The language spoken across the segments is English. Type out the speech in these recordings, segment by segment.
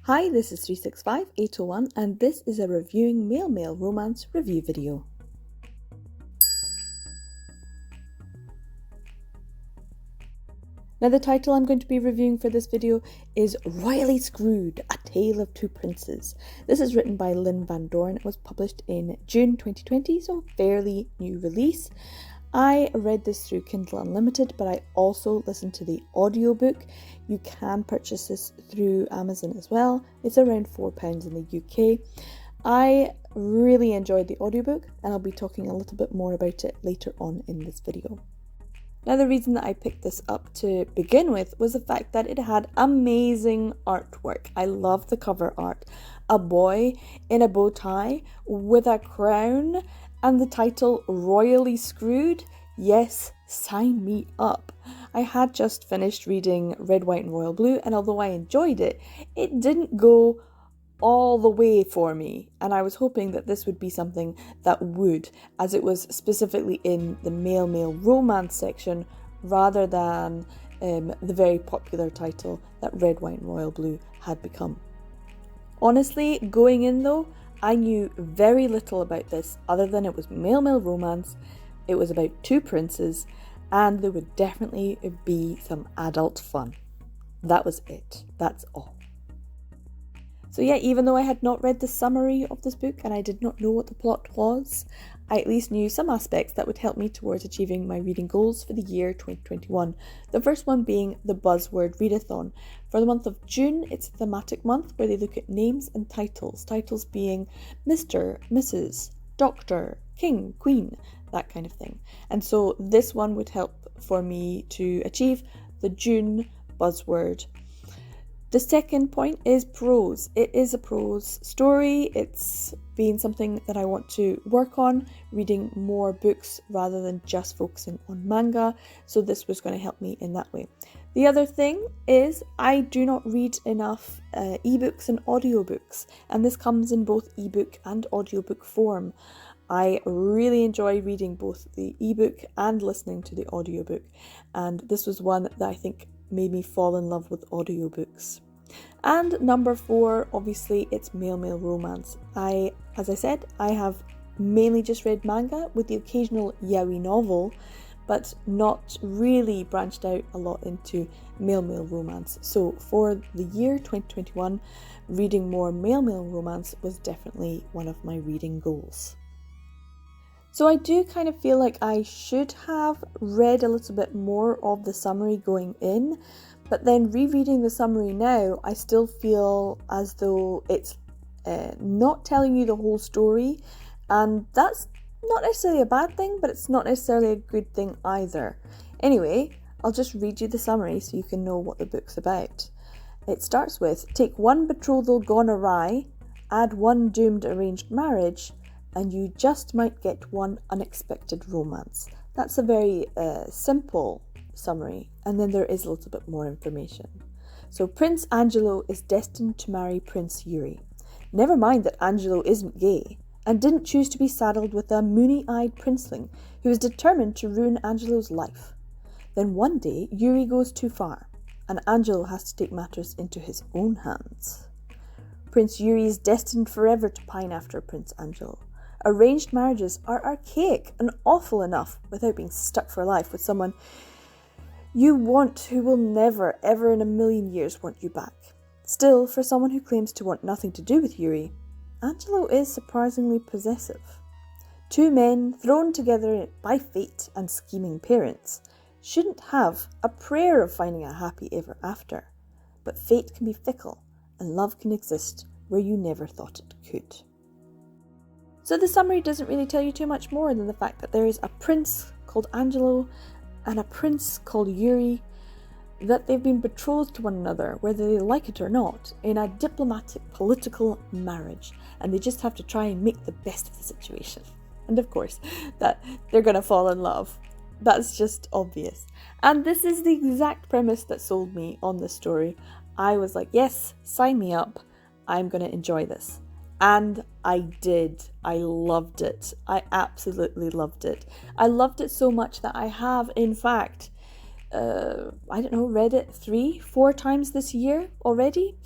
Hi, this is 365801 and this is a reviewing male romance review video. Now the title I'm going to be reviewing for this video is Royally Screwed, A Tale of Two Princes. This is written by Lynn Van Dorn. It was published in June 2020, so fairly new release. I read this through Kindle Unlimited, but I also listened to the audiobook. You can purchase this through Amazon as well. It's around £4 in the UK. I really enjoyed the audiobook and I'll be talking a little bit more about it later on in this video. Now the reason that I picked this up to begin with was the fact that it had amazing artwork. I love the cover art. A boy in a bow tie with a crown and the title Royally Screwed. Yes, sign me up. I had just finished reading Red, White and Royal Blue, and although I enjoyed it, it didn't go all the way for me, and I was hoping that this would be something that would, as it was specifically in the male romance section rather than the very popular title that Red, White and Royal Blue had become. Honestly, going in though, I knew very little about this other than it was male romance, it was about two princes, and there would definitely be some adult fun. That was it. That's all. So yeah, even though I had not read the summary of this book and I did not know what the plot was, I at least knew some aspects that would help me towards achieving my reading goals for the year 2021. The first one being the Buzzword Readathon. For the month of June, it's a thematic month where they look at names and titles. Titles being Mr., Mrs., Doctor, King, Queen, that kind of thing. And so this one would help for me to achieve the June buzzword. The second point is prose. It is a prose story. It's been something that I want to work on, reading more books rather than just focusing on manga. So this was going to help me in that way. The other thing is I do not read enough ebooks and audiobooks, and this comes in both ebook and audiobook form. I really enjoy reading both the ebook and listening to the audiobook, and this was one that I think made me fall in love with audiobooks. And number 4, obviously, it's male romance. As I said, I have mainly just read manga with the occasional yaoi novel, but not really branched out a lot into male romance. So for the year 2021, reading more male romance was definitely one of my reading goals. So I do kind of feel like I should have read a little bit more of the summary going in, but then rereading the summary now, I still feel as though it's not telling you the whole story, and that's not necessarily a bad thing, but it's not necessarily a good thing either. Anyway, I'll just read you the summary so you can know what the book's about. It starts with, take one betrothal gone awry, add one doomed arranged marriage, and you just might get one unexpected romance. That's a very simple summary, and then there is a little bit more information. So Prince Angelo is destined to marry Prince Yuri. Never mind that Angelo isn't gay, and didn't choose to be saddled with a moony-eyed princeling who is determined to ruin Angelo's life. Then one day Yuri goes too far, and Angelo has to take matters into his own hands. Prince Yuri is destined forever to pine after Prince Angelo. Arranged marriages are archaic and awful enough without being stuck for life with someone you want who will never, ever in a million years want you back. Still, for someone who claims to want nothing to do with Yuri, Angelo is surprisingly possessive. Two men thrown together by fate and scheming parents shouldn't have a prayer of finding a happy ever after, but fate can be fickle and love can exist where you never thought it could. So the summary doesn't really tell you too much more than the fact that there is a prince called Angelo and a prince called Yuri, that they've been betrothed to one another, whether they like it or not, in a diplomatic political marriage, and they just have to try and make the best of the situation. And of course, that they're going to fall in love. That's just obvious. And this is the exact premise that sold me on this story. I was like, yes, sign me up. I'm going to enjoy this. And I did. I loved it. I absolutely loved it. I loved it so much that I have, in fact, read it 3-4 times this year already.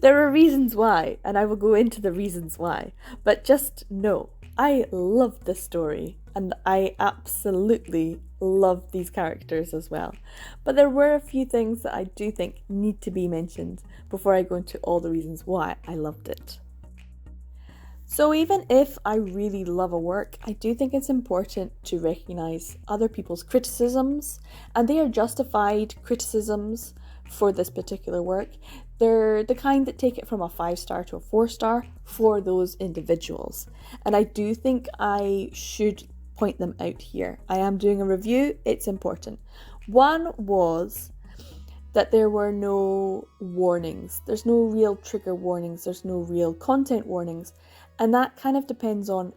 There are reasons why, and I will go into the reasons why. But just know, I love this story, and I absolutely love these characters as well. But there were a few things that I do think need to be mentioned before I go into all the reasons why I loved it. So even if I really love a work, I do think it's important to recognise other people's criticisms, and they are justified criticisms for this particular work. They're the kind that take it from a 5-star to a 4-star for those individuals. And I do think I should point them out here. I am doing a review, it's important. One was that there were no warnings. There's no real trigger warnings, there's no real content warnings. And that kind of depends on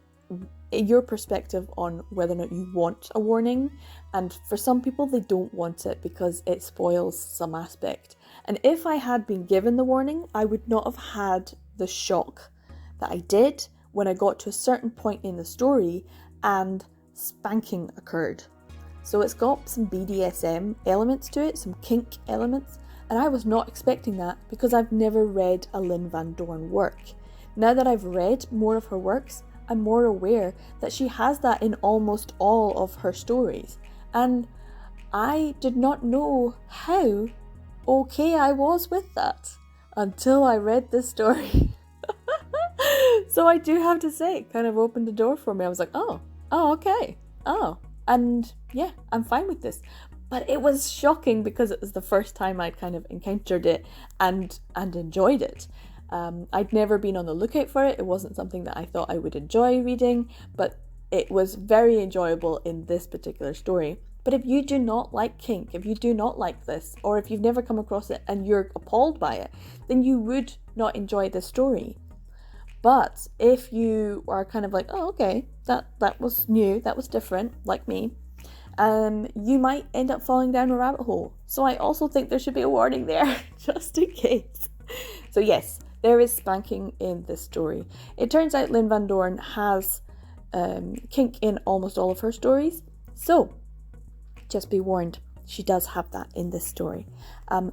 your perspective on whether or not you want a warning. And for some people, they don't want it because it spoils some aspect. And if I had been given the warning, I would not have had the shock that I did when I got to a certain point in the story and spanking occurred. So it's got some BDSM elements to it, some kink elements, and I was not expecting that because I've never read a Lynn Van Dorn work. Now that I've read more of her works, I'm more aware that she has that in almost all of her stories. And I did not know how okay I was with that until I read this story. So I do have to say, it kind of opened the door for me. I was like, oh, okay. And yeah, I'm fine with this. But it was shocking because it was the first time I'd kind of encountered it and enjoyed it. I'd never been on the lookout for it. It wasn't something that I thought I would enjoy reading, but it was very enjoyable in this particular story. But if you do not like kink, if you do not like this, or if you've never come across it and you're appalled by it, then you would not enjoy this story. But if you are kind of like, oh, okay, that was new, that was different, like me, you might end up falling down a rabbit hole. So I also think there should be a warning there, just in case. So yes, there is spanking in this story. It turns out Lynn Van Dorn has kink in almost all of her stories. So just be warned, she does have that in this story.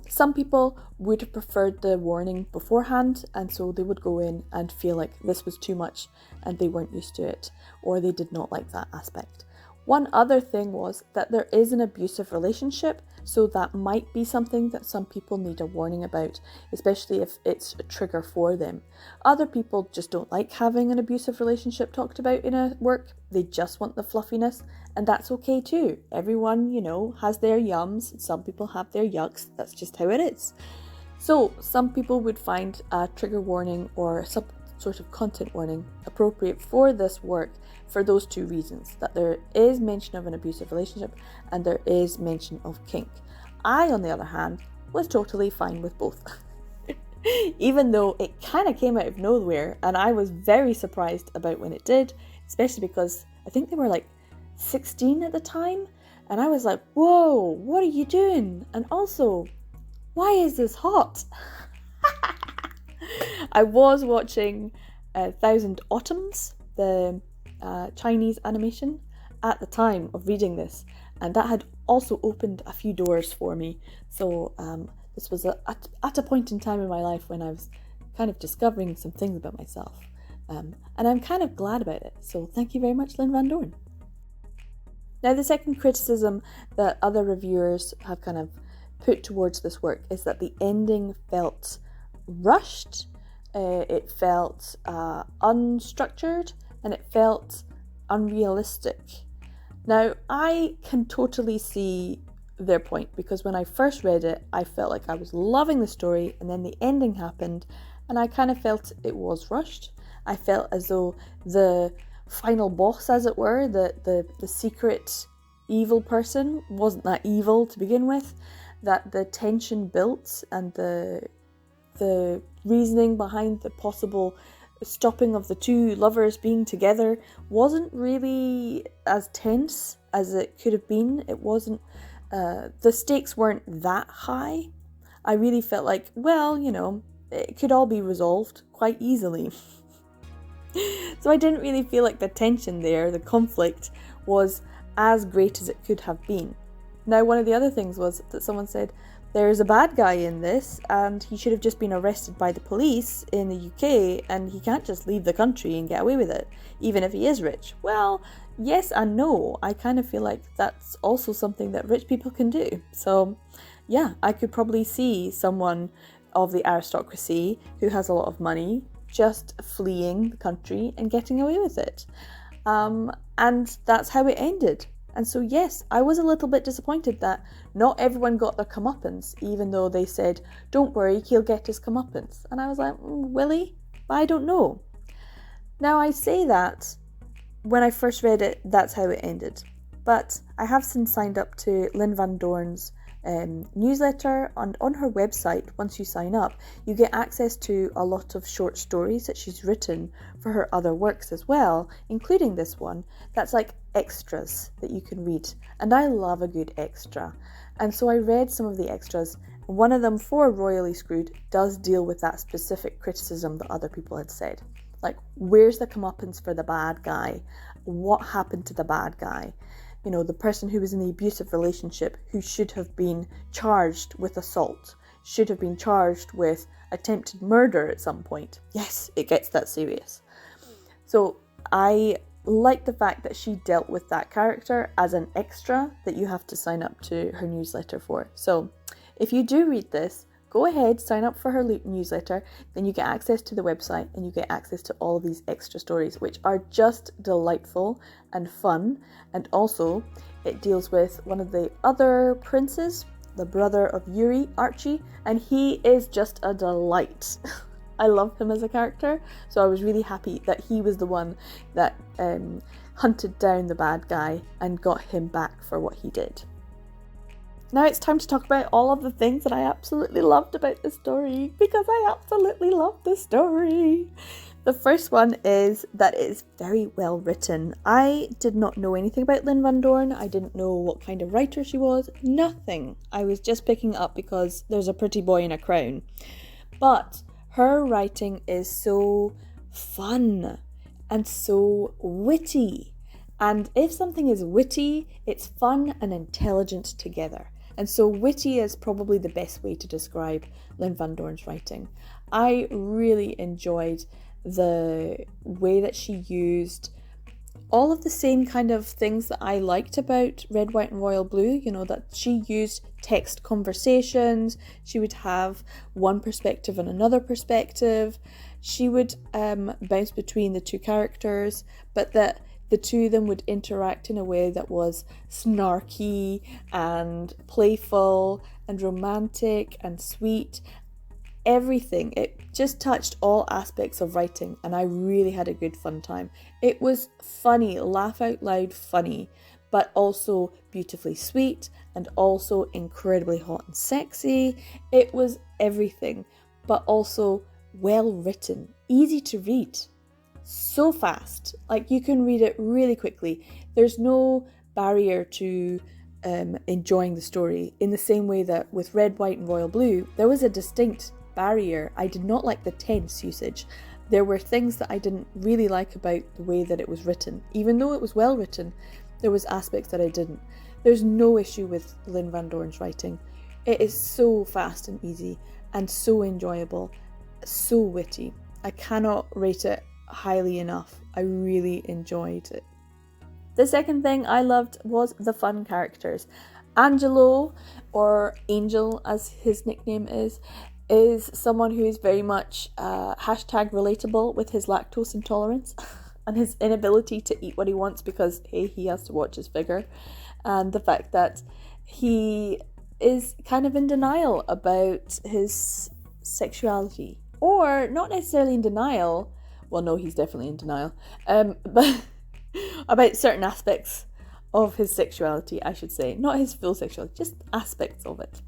Some people would have preferred the warning beforehand, and so they would go in and feel like this was too much and they weren't used to it, or they did not like that aspect. One other thing was that there is an abusive relationship, so that might be something that some people need a warning about, especially if it's a trigger for them. Other people just don't like having an abusive relationship talked about in a work. They just want the fluffiness, and that's okay too. Everyone, has their yums. Some people have their yucks. That's just how it is. So some people would find a trigger warning or some sort of content warning appropriate for this work for those two reasons, that there is mention of an abusive relationship and there is mention of kink. I, on the other hand, was totally fine with both. Even though it kind of came out of nowhere, and I was very surprised about when it did, especially because I think they were like 16 at the time, and I was like, whoa, what are you doing? And also, why is this hot? I was watching 1000 Autumns, the Chinese animation, at the time of reading this, and that had also opened a few doors for me. So this was at a point in time in my life when I was kind of discovering some things about myself, and I'm kind of glad about it. So thank you very much, Lynn Van Dorn. Now, the second criticism that other reviewers have kind of put towards this work is that the ending felt rushed, it felt unstructured, and it felt unrealistic. Now, I can totally see their point, because when I first read it, I felt like I was loving the story, and then the ending happened, and I kind of felt it was rushed. I felt as though the final boss, as it were, the secret evil person wasn't that evil to begin with, that the tension built and the reasoning behind the possible stopping of the two lovers being together wasn't really as tense as it could have been. It wasn't, the stakes weren't that high. I really felt like, well, it could all be resolved quite easily. So I didn't really feel like the tension there, the conflict, was as great as it could have been. Now, one of the other things was that someone said there's a bad guy in this and he should have just been arrested by the police in the UK and he can't just leave the country and get away with it, even if he is rich. Well, yes and no. I kind of feel like that's also something that rich people can do. So yeah, I could probably see someone of the aristocracy who has a lot of money just fleeing the country and getting away with it. And that's how it ended. And so yes, I was a little bit disappointed that not everyone got their comeuppance, even though they said, don't worry, he'll get his comeuppance. And I was like, will he? I don't know. Now I say that when I first read it, that's how it ended. But I have since signed up to Lynn Van Doorn's newsletter, and on her website, once you sign up, you get access to a lot of short stories that she's written for her other works as well, including this one that's like extras that you can read, and I love a good extra. And so I read some of the extras. One of them, for Royally Screwed, does deal with that specific criticism that other people had said, like, where's the comeuppance for the bad guy? What happened to the bad guy? You know, the person who was in the abusive relationship, who should have been charged with assault, should have been charged with attempted murder at some point. Yes, it gets that serious. So I like the fact that she dealt with that character as an extra that you have to sign up to her newsletter for. So if you do read this, go ahead, sign up for her newsletter, then you get access to the website and you get access to all of these extra stories, which are just delightful and fun. And also, it deals with one of the other princes, the brother of Yuri, Archie, and he is just a delight. I love him as a character, so I was really happy that he was the one that hunted down the bad guy and got him back for what he did. Now it's time to talk about all of the things that I absolutely loved about the story, because I absolutely love the story. The first one is that it is very well written. I did not know anything about Lynn Van Doorn. I didn't know what kind of writer she was. Nothing. I was just picking it up because there's a pretty boy in a crown. But her writing is so fun and so witty. And if something is witty, it's fun and intelligent together. And so witty is probably the best way to describe Lynn Van Doorn's writing. I really enjoyed the way that she used all of the same kind of things that I liked about Red, White and Royal Blue. You know, that she used text conversations. She would have one perspective and another perspective. She would bounce between the two characters, but that the two of them would interact in a way that was snarky and playful and romantic and sweet. Everything. It just touched all aspects of writing, and I really had a good fun time. It was funny, laugh out loud funny, but also beautifully sweet and also incredibly hot and sexy. It was everything, but also well written, easy to read. So fast, like you can read it really quickly. There's no barrier to enjoying the story, in the same way that with Red, White and Royal Blue, there was a distinct barrier. I did not like the tense usage. There were things that I didn't really like about the way that it was written. Even though it was well written, there was aspects that I didn't. There's no issue with Lynn Van Doorn's writing. It is so fast and easy and so enjoyable, so witty. I cannot rate it highly enough. I really enjoyed it. The second thing I loved was the fun characters. Angelo, or Angel as his nickname is someone who is very much hashtag relatable with his lactose intolerance and his inability to eat what he wants because he has to watch his figure, and the fact that he is kind of in denial about his sexuality, or not necessarily in denial. Well, no, he's definitely in denial. But about certain aspects of his sexuality, I should say. Not his full sexuality, just aspects of it.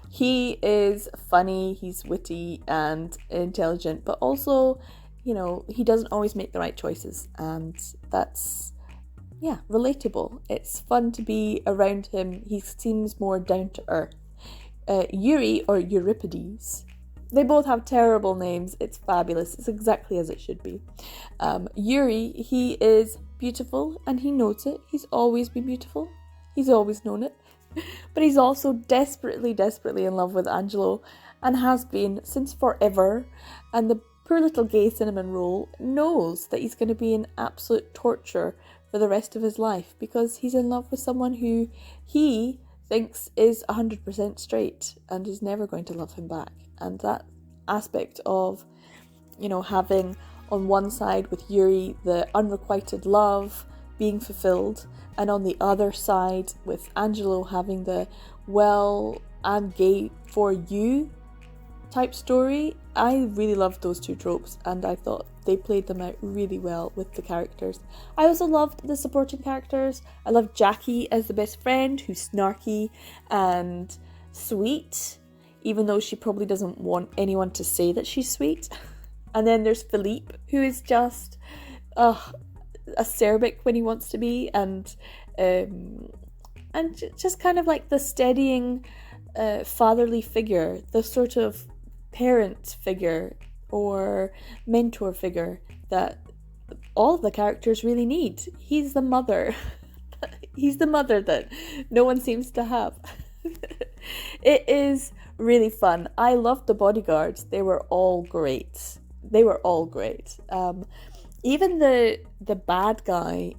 He is funny, he's witty and intelligent, but also, you know, he doesn't always make the right choices. And that's, yeah, relatable. It's fun to be around him. He seems more down to earth. Yuri, or Euripides, they both have terrible names. It's fabulous. It's exactly as it should be. Yuri, he is beautiful and he knows it. He's always been beautiful. He's always known it. But he's also desperately, desperately in love with Angelo and has been since forever. And the poor little gay cinnamon roll knows that he's going to be in absolute torture for the rest of his life because he's in love with someone who he thinks is 100% straight and is never going to love him back. And that aspect of, having on one side with Yuri the unrequited love being fulfilled, and on the other side with Angelo having the, well, I'm gay for you type story. I really loved those two tropes, and I thought they played them out really well with the characters. I also loved the supporting characters. I loved Jackie as the best friend, who's snarky and sweet, even though she probably doesn't want anyone to say that she's sweet. And then there's Philippe, who is just acerbic when he wants to be, and just kind of like the steadying fatherly figure, the sort of parent figure or mentor figure that all of the characters really need. He's the mother. He's the mother that no one seems to have. It is really fun. I loved the bodyguards. They were all great. Even the bad guy,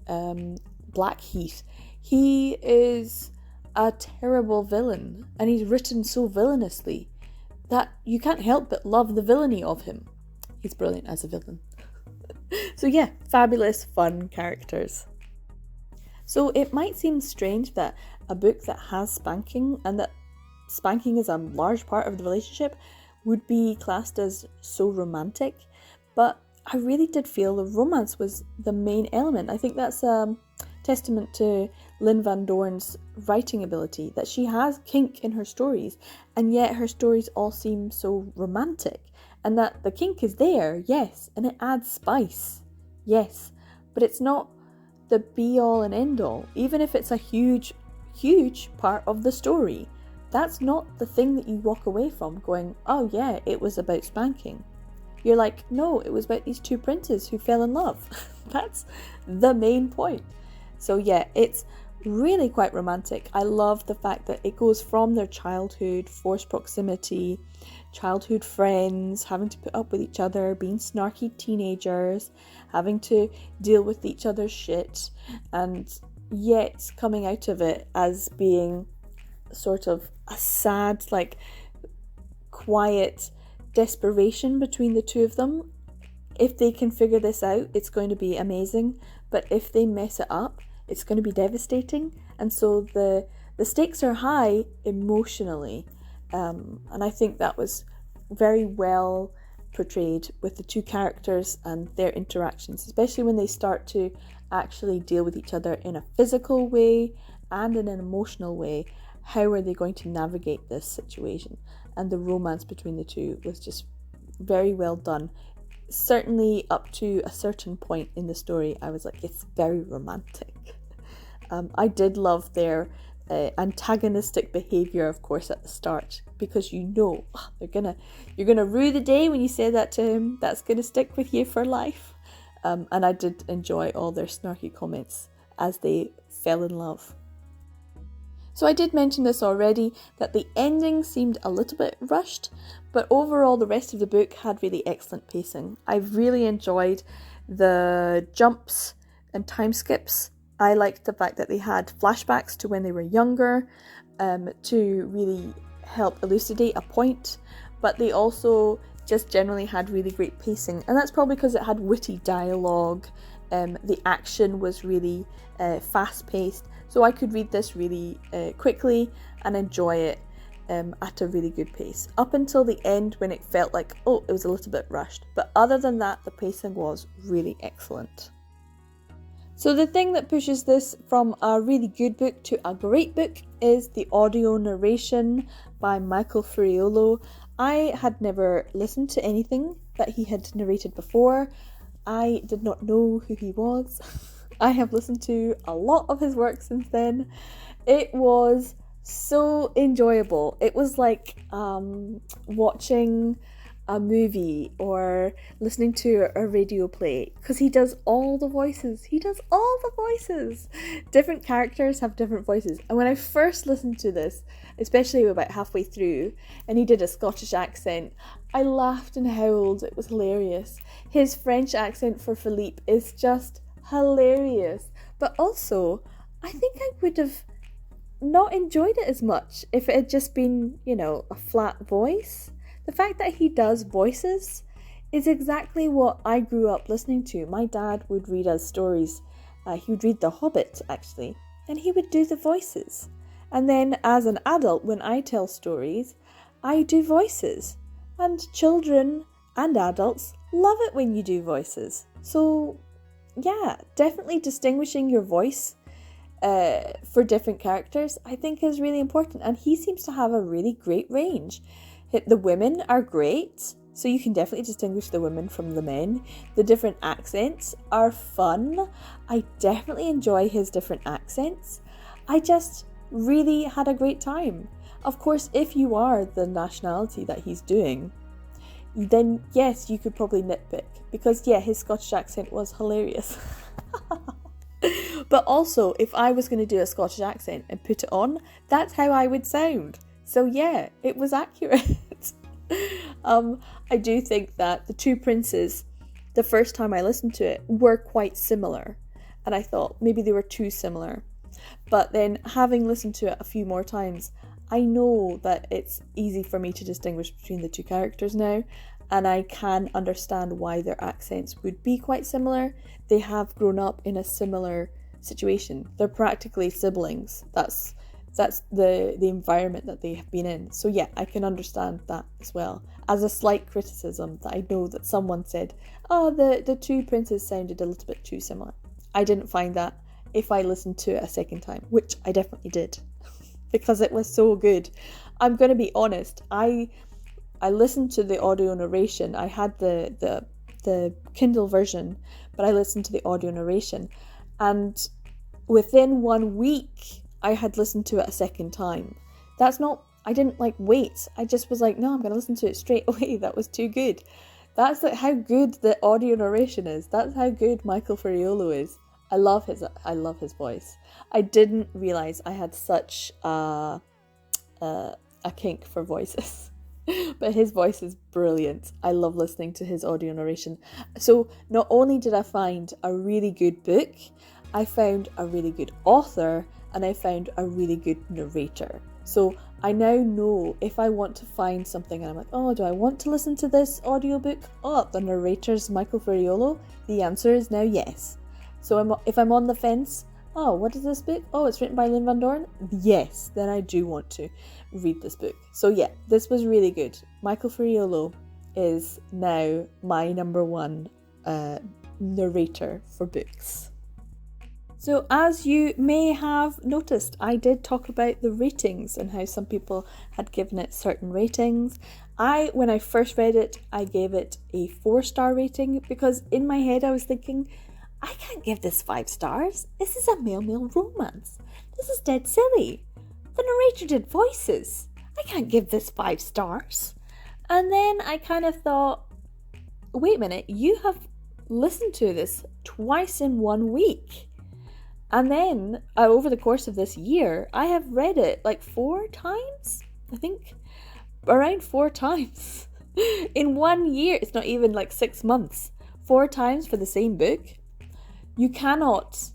Blackheath, he is a terrible villain, and he's written so villainously that you can't help but love the villainy of him. He's brilliant as a villain. So yeah, fabulous, fun characters. So it might seem strange that a book that has spanking, and that spanking is a large part of the relationship, would be classed as so romantic, but I really did feel the romance was the main element. I think that's a testament to Lynn Van Dorn's writing ability, that she has kink in her stories, and yet her stories all seem so romantic, and that the kink is there, yes, and it adds spice, yes, but it's not the be-all and end-all. Even if it's a huge part of the story, that's not the thing that you walk away from going, oh yeah, it was about spanking. You're like, no, it was about these two princes who fell in love. That's the main point. So yeah, it's really quite romantic. I love the fact that it goes from their childhood, forced proximity, childhood friends, having to put up with each other, being snarky teenagers, having to deal with each other's shit, and yet coming out of it as being sort of a sad, like, quiet desperation between the two of them. If they can figure this out, it's going to be amazing, but if they mess it up, it's going to be devastating. And so the stakes are high emotionally, and I think that was very well portrayed with the two characters and their interactions, especially when they start to actually deal with each other in a physical way and in an emotional way. How are they going to navigate this situation? And the romance between the two was just very well done. Certainly up to a certain point in the story, I was like, it's very romantic. I did love their antagonistic behaviour, of course, at the start, because you're gonna rue the day when you say that to him. That's gonna stick with you for life. And I did enjoy all their snarky comments as they fell in love. So I did mention this already, that the ending seemed a little bit rushed, but overall the rest of the book had really excellent pacing. I really enjoyed the jumps and time skips. I liked the fact that they had flashbacks to when they were younger, to really help elucidate a point, but they also just generally had really great pacing, and that's probably because it had witty dialogue. The action was really fast-paced, so I could read this really quickly and enjoy it at a really good pace, up until the end when it felt like, oh, it was a little bit rushed. But other than that, the pacing was really excellent. So the thing that pushes this from a really good book to a great book is the audio narration by Michael Furiolo. I had never listened to anything that he had narrated before. I did not know who he was. I have listened to a lot of his work since then. It was so enjoyable. It was like watching a movie or listening to a radio play, because he does all the voices. Different characters have different voices. And when I first listened to this, especially about halfway through, and he did a Scottish accent, I laughed and howled. It was hilarious. His French accent for Philippe is just hilarious. But also, I think I would have not enjoyed it as much if it had just been, a flat voice. The fact that he does voices is exactly what I grew up listening to. My dad would read us stories. He would read The Hobbit, actually, and he would do the voices. And then as an adult, when I tell stories, I do voices. And children and adults love it when you do voices. So, yeah, definitely distinguishing your voice for different characters, I think, is really important. And he seems to have a really great range. The women are great, so you can definitely distinguish the women from the men. The different accents are fun. I definitely enjoy his different accents. I just really had a great time. Of course, if you are the nationality that he's doing, then yes, you could probably nitpick, because his Scottish accent was hilarious. But also, if I was going to do a Scottish accent and put it on, that's how I would sound. So yeah, it was accurate. I do think that the two princes, the first time I listened to it, were quite similar. And I thought maybe they were too similar. But then having listened to it a few more times, I know that it's easy for me to distinguish between the two characters now. And I can understand why their accents would be quite similar. They have grown up in a similar situation. They're practically siblings. That's the environment that they have been in. So yeah, I can understand that as well. As a slight criticism that I know that someone said, the two princes sounded a little bit too similar. I didn't find that if I listened to it a second time, which I definitely did, because it was so good. I'm going to be honest, I listened to the audio narration. I had the Kindle version, but I listened to the audio narration, and within 1 week I had listened to it a second time. I didn't wait. I just was like, no, I'm going to listen to it straight away. That was too good. That's how good the audio narration is. That's how good Michael Furiolo is. I love his voice. I didn't realise I had such a kink for voices. But his voice is brilliant. I love listening to his audio narration. So not only did I find a really good book, I found a really good author, and I found a really good narrator. So I now know if I want to find something and I'm like, do I want to listen to this audiobook? The narrator's Michael Furiolo? The answer is now yes. So if I'm on the fence, what is this book? It's written by Lynn Van Dorn? Yes, then I do want to read this book. So yeah, this was really good. Michael Furiolo is now my number one narrator for books. So as you may have noticed, I did talk about the ratings and how some people had given it certain ratings. When I first read it, I gave it a 4-star rating, because in my head I was thinking, I can't give this 5 stars. This is a male-male romance. This is dead silly. The narrator did voices. I can't give this 5 stars. And then I kind of thought, wait a minute, you have listened to this twice in 1 week. And then over the course of this year, I have read it 4 times. I think around 4 times. In 1 year, it's not even 6 months. 4 times for the same book. You cannot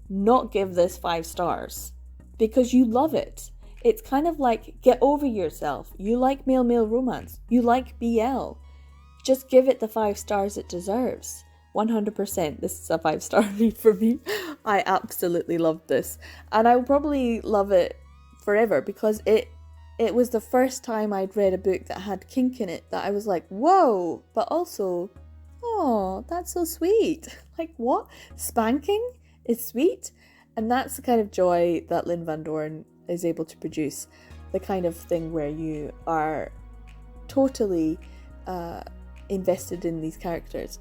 not give this 5 stars because you love it. It's kind of like, get over yourself. You like male-male romance. You like BL. Just give it the 5 stars it deserves. 100%. This is a 5-star read for me. I absolutely loved this. And I will probably love it forever, because it was the first time I'd read a book that had kink in it that I was like, whoa, but also, that's so sweet. What? Spanking is sweet? And that's the kind of joy that Lynn Van Dorn is able to produce. The kind of thing where you are totally invested in these characters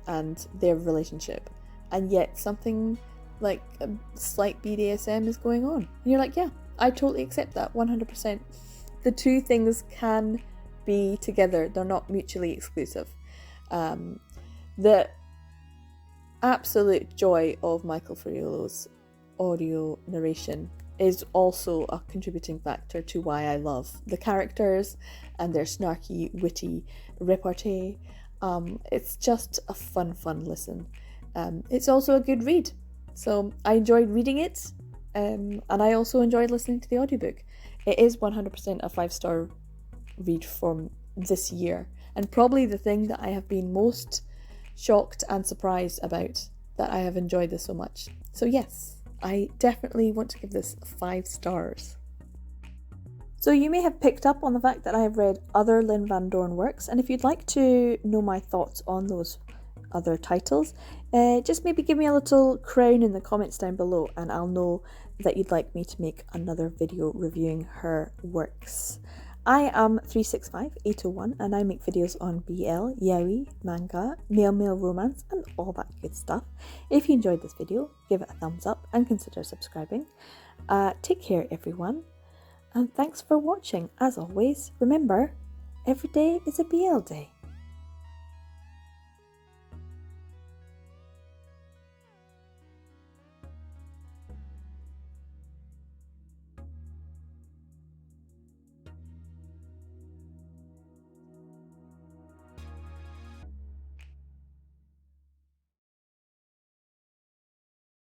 and their relationship, and yet something like a slight BDSM is going on. And you're like, yeah, I totally accept that, 100%. The two things can be together. They're not mutually exclusive. The absolute joy of Michael Furiolo's audio narration is also a contributing factor to why I love the characters and their snarky, witty repartee. It's just a fun listen. It's also a good read. So I enjoyed reading it, and I also enjoyed listening to the audiobook. It is 100% a 5-star read from this year, and probably the thing that I have been most shocked and surprised about, that I have enjoyed this so much. So yes, I definitely want to give this 5 stars. So you may have picked up on the fact that I have read other Lynn Van Dorn works, and if you'd like to know my thoughts on those other titles, just maybe give me a little crown in the comments down below and I'll know that you'd like me to make another video reviewing her works. I am 365801 and I make videos on BL, yaoi, manga, male romance and all that good stuff. If you enjoyed this video, give it a thumbs up and consider subscribing. Take care everyone, and thanks for watching. As always, remember, every day is a BL day.